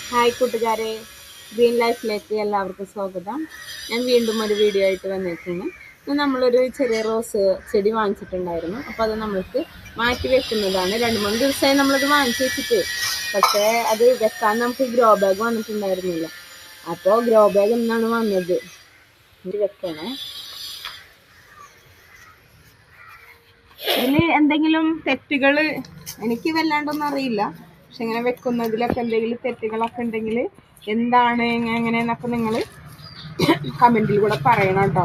Hi കൂട്ടുകാരെ, green ലൈഫിലേക്ക് എല്ലാവർക്കും സ്വാഗതം. ഞാൻ വീണ്ടും ഒരു വീഡിയോ ആയിട്ട് വന്നിരിക്കുന്നു. നമ്മളൊരു ചെറിയ റോസ് ചെടി വാങ്ങിച്ചിട്ടുണ്ടായിരുന്നു. അപ്പോൾ അത് നമ്മൾക്ക് മാറ്റി വെക്കുന്നതാണ്. 2-3 ദിവസമായി നമ്മളത് വാങ്ങിച്ച് വെച്ചിട്ട്, പക്ഷേ അത് വെക്കാൻ നമുക്ക് ഗ്രോ ബാഗ് വന്നിട്ടുണ്ടായിരുന്നില്ല. അപ്പോൾ ഗ്രോ ബാഗ് എന്നാണ് വന്നത്. ഇത് വെക്കണേ. ഇതിൽ എന്തെങ്കിലും തെറ്റുകൾ എനിക്ക് വല്ലാണ്ടൊന്നും അറിയില്ല, പക്ഷെ ഇങ്ങനെ വെക്കുന്നതിലൊക്കെ എന്തെങ്കിലും തെറ്റുകളൊക്കെ ഉണ്ടെങ്കിൽ എന്താണ് എങ്ങനെയെന്നൊക്കെ നിങ്ങൾ കമൻറ്റിൽ കൂടെ പറയണം കേട്ടോ.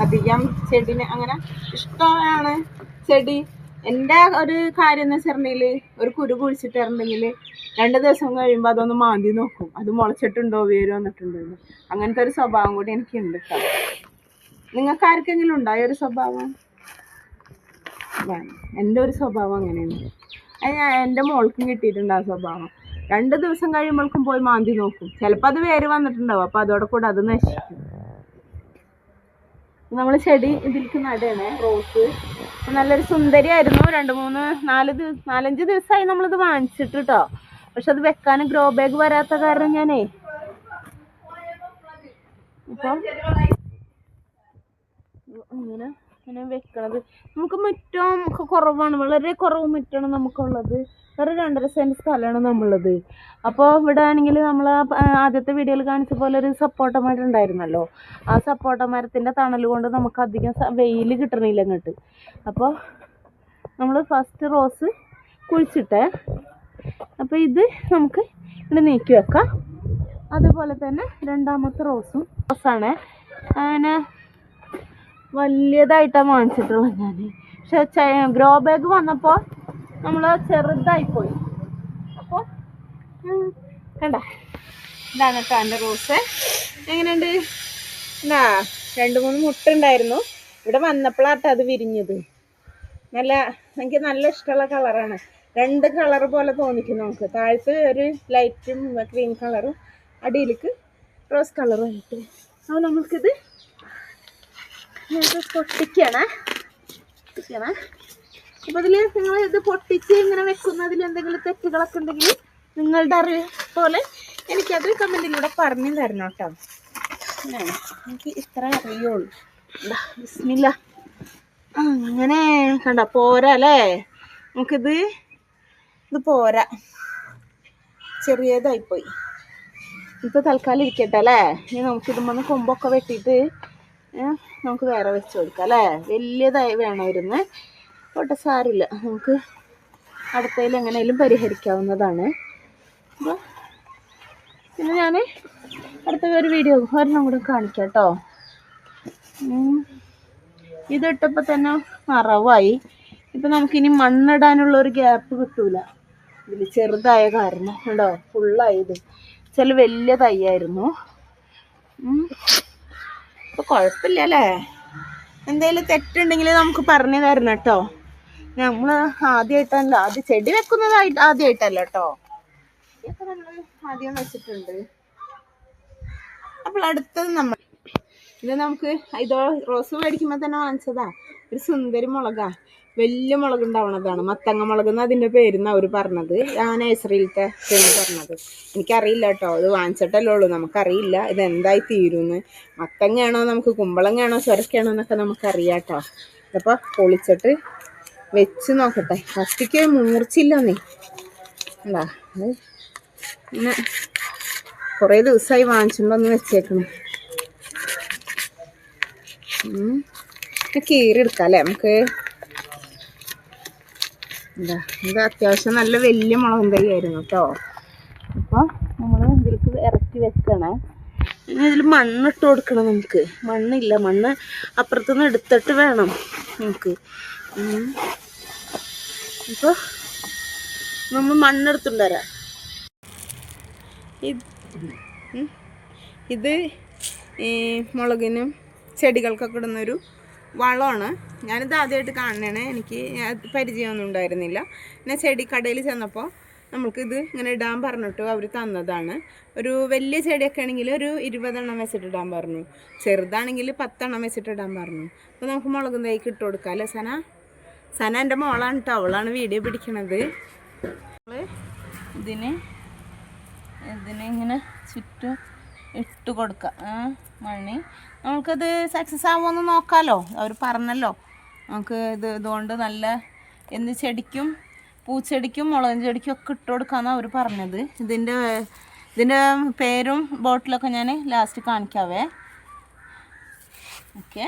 അധികം ചെടിനെ അങ്ങനെ ഇഷ്ടമാണ് ചെടി. എൻ്റെ ഒരു കാര്യം എന്ന് വെച്ചിട്ടുണ്ടെങ്കിൽ ഒരു കുരു കുഴിച്ചിട്ടുണ്ടെങ്കിൽ 2 ദിവസം കഴിയുമ്പോൾ അതൊന്ന് മാന്തി നോക്കും, അത് മുളച്ചിട്ടുണ്ടോ വേര് വന്നിട്ടുണ്ടോ. അങ്ങനത്തെ ഒരു സ്വഭാവം കൂടി എനിക്കുണ്ട് കേട്ടോ. നിങ്ങൾക്ക് ആർക്കെങ്കിലും ഉണ്ടോ ഈ ഒരു സ്വഭാവം? എൻ്റെ ഒരു സ്വഭാവം അങ്ങനെയാണ്. അത് എൻ്റെ മോൾക്കും കിട്ടിയിട്ടുണ്ട് ആ സ്വഭാവം. 2 ദിവസം കഴിയുമ്പോഴേക്കും പോയി മാന്തി നോക്കും. ചിലപ്പോൾ അത് വേര് വന്നിട്ടുണ്ടാവും, അപ്പോൾ അതോടെ കൂടെ അത് നശിക്കും. നമ്മൾ ചെടി ഇതിലേക്ക് നടണേ. റോസ് നല്ലൊരു സുന്ദരിയായിരുന്നു. 4-5 ദിവസമായി നമ്മളിത് വാങ്ങിച്ചിട്ട് കേട്ടോ. പക്ഷെ അത് വെക്കാൻ ഗ്രോ ബാഗ് വരാത്ത കാരണം ഞാനേ ഇപ്പം ഇങ്ങനെ വെക്കണത്. നമുക്ക് മുറ്റം ഒക്കെ കുറവാണ്, വളരെ കുറവ് മുറ്റാണ് നമുക്കുള്ളത്. ഒരു 2.5 സെൻറ്റ് സ്ഥലമാണ് നമ്മളുള്ളത്. അപ്പോൾ ഇവിടെ ആണെങ്കിൽ നമ്മൾ ആദ്യത്തെ വീഡിയോയിൽ കാണിച്ച പോലെ ഒരു സപ്പോട്ട മരം ഉണ്ടായിരുന്നല്ലോ. ആ സപ്പോട്ട മരത്തിൻ്റെ തണൽ കൊണ്ട് നമുക്ക് അധികം വെയിൽ കിട്ടണില്ല ഇങ്ങോട്ട്. അപ്പോൾ നമ്മൾ ഫസ്റ്റ് റോസ് കുഴിച്ചിട്ടേ. അപ്പോൾ ഇത് നമുക്ക് ഇവിടെ നീക്കി വെക്കാം. അതുപോലെ തന്നെ രണ്ടാമത്തെ റോസാണ്. അങ്ങനെ വലിയതായിട്ടാണ് വാങ്ങിച്ചിട്ടുള്ളത് ഞാൻ. പക്ഷെ ഗ്രോ ബാഗ് വന്നപ്പോൾ നമ്മൾ ചെറുതായിപ്പോയി. അപ്പോൾ കണ്ട, ഇതാണ് കേട്ടോ എൻ്റെ റോസ്. എങ്ങനെയുണ്ട്? 2-3 മുട്ട ഉണ്ടായിരുന്നു. ഇവിടെ വന്നപ്പോഴാട്ടോ അത് വിരിഞ്ഞത്. എനിക്ക് നല്ല ഇഷ്ടമുള്ള കളറാണ്. 2 കളർ പോലെ തോന്നിക്കും നമുക്ക്. താഴത്ത് ഒരു ലൈറ്റും ക്രീം കളറും, അടിയിലേക്ക് റോസ് കളറും ആയിട്ട്. അപ്പോൾ നമുക്കിത് പൊട്ടിക്കണേ. അപ്പോൾ ഇതിൽ നിങ്ങൾ ഇത് പൊട്ടിച്ച് ഇങ്ങനെ വെക്കുന്നതിൽ എന്തെങ്കിലും തെറ്റുകളൊക്കെ ഉണ്ടെങ്കിൽ നിങ്ങളുടെ അറിവ് പോലെ എനിക്കത് കമൻറ്റിലൂടെ പറഞ്ഞു തരണം കേട്ടോ. എനിക്ക് ഇത്ര അറിയുള്ളൂ. ബിസ്മില്ല. അങ്ങനെ കണ്ട പോരാ അല്ലേ? ഇത് പോരാ, ചെറിയതായിപ്പോയി. ഇപ്പോൾ തൽക്കാലം ഇരിക്കട്ടെ അല്ലേ. ഇനി നമുക്കിതുമ്പോൾ കൊമ്പൊക്കെ വെട്ടിയിട്ട് നമുക്ക് വേറെ വെച്ച് കൊടുക്കാം അല്ലേ. വലിയതായി വേണമായിരുന്നു. പോട്ടെ, സാരില്ല, നമുക്ക് അടുത്തതിൽ എങ്ങനെയും പരിഹരിക്കാവുന്നതാണ്. അപ്പോൾ പിന്നെ ഞാൻ അടുത്ത ഒരു വീഡിയോ ഒരെണ്ണം കൂടെ കാണിക്കാം കേട്ടോ. ഇതിട്ടപ്പോൾ തന്നെ മറവായി. ഇപ്പം നമുക്കിനി മണ്ണിടാനുള്ളൊരു ഗ്യാപ്പ് കിട്ടൂല. ഇതിൽ ചെറുതായ കാരണം കേട്ടോ, ഫുള്ളായത്. ചില വലിയ തൈയായിരുന്നു. അപ്പോൾ കുഴപ്പമില്ല അല്ലേ. എന്തെങ്കിലും തെറ്റുണ്ടെങ്കിൽ നമുക്ക് പറഞ്ഞു തരണം കേട്ടോ. നമ്മൾ ആദ്യമായിട്ടല്ല, ചെടി വെക്കുന്നതായിട്ട് ആദ്യമായിട്ടല്ല കേട്ടോ. ഇതൊക്കെ നമ്മൾ ആദ്യം വെച്ചിട്ടുണ്ട്. അപ്പോൾ അടുത്തത് നമുക്ക് റോസ് മേടിക്കുമ്പോൾ തന്നെ വാങ്ങിച്ചതാ. ഒരു സുന്ദരി മുളകാ, വലിയ മുളക് ഉണ്ടാവണതാണ്. മത്തങ്ങ മുളക് എന്ന് അതിൻ്റെ പേരെന്നാണ് അവർ പറഞ്ഞത്. ആ നഴ്സറിയിലത്തെ പേര് പറഞ്ഞത്. എനിക്കറിയില്ല കേട്ടോ, ഇത് വാങ്ങിച്ചിട്ടല്ലേ ഉള്ളൂ. നമുക്കറിയില്ല ഇതെന്തായി തീരുമെന്ന്. മത്തങ്ങയാണോ, നമുക്ക് കുമ്പളങ്ങയാണോ, ചുരക്കയാണോ എന്നൊക്കെ നമുക്കറിയാം കേട്ടോ. ഇതിപ്പോൾ പൊളിച്ചിട്ട് വെച്ച് നോക്കട്ടെ. ഫസ്റ്റിക്ക് മൂർച്ചില്ലെന്നേ. എന്താ പിന്നെ കുറേ ദിവസമായി വാങ്ങിച്ചുകൊണ്ടൊന്ന് വെച്ചേക്കണം. കീറിയെടുക്കാം അല്ലേ നമുക്ക്. ഇത് അത്യാവശ്യം നല്ല വലിയ മുളകും തൈ ആയിരുന്നു കേട്ടോ. അപ്പോൾ നമ്മൾ ഇതിലേക്ക് ഇറക്കി വെക്കണേ. ഇനി ഇതിൽ മണ്ണിട്ട് കൊടുക്കണം നമുക്ക്. മണ്ണില്ല, മണ്ണ് അപ്പുറത്തുനിന്ന് എടുത്തിട്ട് വേണം നമുക്ക്. അപ്പോൾ നമ്മൾ മണ്ണെടുത്തുകൊണ്ട് വരാം. ഇത് മുളകിനും ചെടികൾക്കൊക്കെ ഇടുന്നൊരു വളമാണ്. ഞാനിത് ആദ്യമായിട്ട് കാണണേ. എനിക്ക് പരിചയമൊന്നും ഉണ്ടായിരുന്നില്ല. പിന്നെ ചെടിക്കടയിൽ ചെന്നപ്പോൾ നമുക്കിത് ഇങ്ങനെ ഇടാൻ പറഞ്ഞിട്ട് അവർ തന്നതാണ്. ഒരു വലിയ ചെടിയൊക്കെ ആണെങ്കിൽ ഒരു 20 എണ്ണം വെച്ചിട്ടിടാൻ പറഞ്ഞു. ചെറുതാണെങ്കിൽ 10 എണ്ണം വെച്ചിട്ടിടാൻ പറഞ്ഞു. അപ്പോൾ നമുക്ക് മുളകും തൈക്ക് ഇട്ട് കൊടുക്കാം അല്ലേ. സന എൻ്റെ മോളാണ് കേട്ടോ. അവളാണ് വീഡിയോ പിടിക്കണത്. ഇതിന് ഇതിനെ ഇങ്ങനെ ചുറ്റും ഇട്ട് കൊടുക്കാം മണി. നമുക്കത് സക്സസ് ആവുമെന്ന് നോക്കാമല്ലോ. അവർ പറഞ്ഞല്ലോ നമുക്ക് ഇതുകൊണ്ട് നല്ല എന്ത് ചെടിക്കും പൂച്ചെടിക്കും മുളകും ചെടിക്കും ഒക്കെ ഇട്ട് കൊടുക്കാമെന്നാണ് അവർ പറഞ്ഞത്. ഇതിൻ്റെ പേരും ബോട്ടിലൊക്കെ ഞാൻ ലാസ്റ്റ് കാണിക്കാവേ. ഓക്കെ,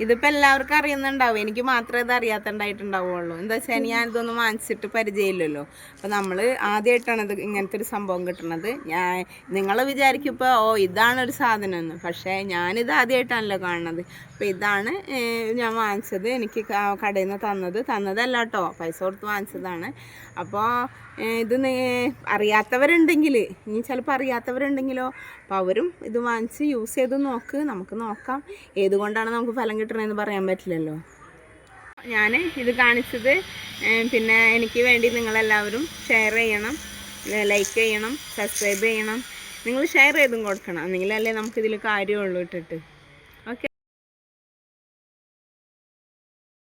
ഇതിപ്പോൾ എല്ലാവർക്കും അറിയുന്നുണ്ടാവും, എനിക്ക് മാത്രമേ ഇത് അറിയാത്തുണ്ടായിട്ടുണ്ടാവുള്ളൂ. എന്താ വെച്ചാൽ ഞാനിതൊന്നും വാങ്ങിച്ചിട്ട് പരിചയമില്ലല്ലോ. അപ്പോൾ നമ്മൾ ആദ്യമായിട്ടാണ് ഇത് ഇങ്ങനത്തെ ഒരു സംഭവം കിട്ടുന്നത്. നിങ്ങൾ വിചാരിക്കും ഇപ്പോൾ ഇതാണൊരു സാധനം എന്ന്, പക്ഷേ ഞാനിത് ആദ്യമായിട്ടാണല്ലോ കാണുന്നത്. അപ്പോൾ ഇതാണ് ഞാൻ വാങ്ങിച്ചത്. എനിക്ക് കടയിൽ നിന്ന് തന്നതല്ല കേട്ടോ, പൈസ കൊടുത്ത് വാങ്ങിച്ചതാണ്. അപ്പോൾ ഇത് അറിയാത്തവരുണ്ടെങ്കിൽ, ഇനി ചിലപ്പോൾ അറിയാത്തവരുണ്ടെങ്കിലോ, അപ്പോൾ അവരും ഇത് വാങ്ങിച്ച് യൂസ് ചെയ്ത് നമുക്ക് നോക്കാം. ഏതുകൊണ്ടാണ് നമുക്ക് ഫലം കിട്ടണമെന്ന് പറയാൻ പറ്റില്ലല്ലോ. ഞാൻ ഇത് കാണിച്ചത് പിന്നെ എനിക്ക് വേണ്ടി നിങ്ങളെല്ലാവരും ഷെയർ ചെയ്യണം, ലൈക്ക് ചെയ്യണം, സബ്സ്ക്രൈബ് ചെയ്യണം. നിങ്ങൾ ഷെയർ ചെയ്തും കൊടുക്കണം, എന്നെങ്കിലല്ലേ നമുക്കിതിൽ കാര്യമുള്ളൂ ഇട്ടിട്ട്.